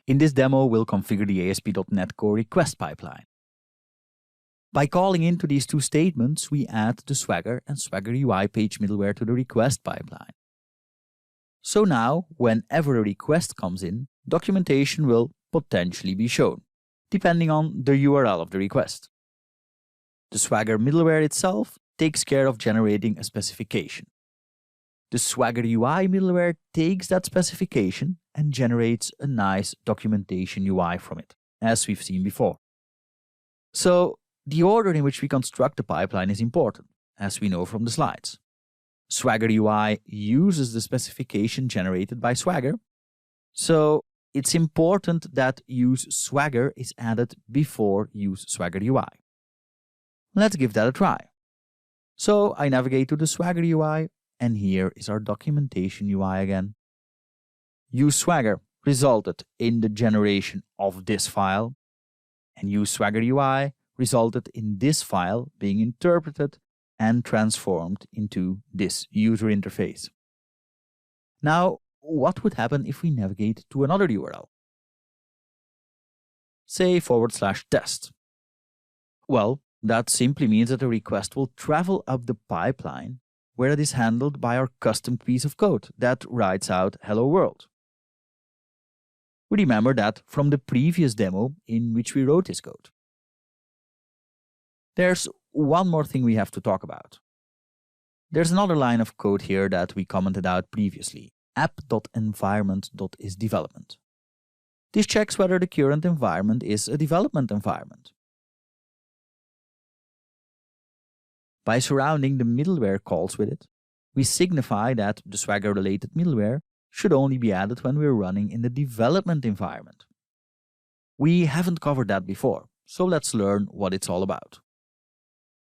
In this demo, we'll configure the ASP.NET Core request pipeline. By calling into these two statements, we add the Swagger and Swagger UI page middleware to the request pipeline. So now, whenever a request comes in, documentation will potentially be shown, depending on the URL of the request. The Swagger middleware itself takes care of generating a specification. The Swagger UI middleware takes that specification and generates a nice documentation UI from it, as we've seen before. So, the order in which we construct the pipeline is important, as we know from the slides. Swagger UI uses the specification generated by Swagger, so it's important that use Swagger is added before use Swagger UI. Let's give that a try. So I navigate to the Swagger UI, and here is our documentation UI again. Use Swagger resulted in the generation of this file, and use Swagger UI resulted in this file being interpreted and transformed into this user interface. Now, what would happen if we navigate to another URL? Say /test. Well, that simply means that the request will travel up the pipeline where it is handled by our custom piece of code that writes out Hello World. We remember that from the previous demo in which we wrote this code. There's one more thing we have to talk about. There's another line of code here that we commented out previously, app.environment.isDevelopment. This checks whether the current environment is a development environment. By surrounding the middleware calls with it, we signify that the Swagger-related middleware should only be added when we're running in the development environment. We haven't covered that before, so let's learn what it's all about.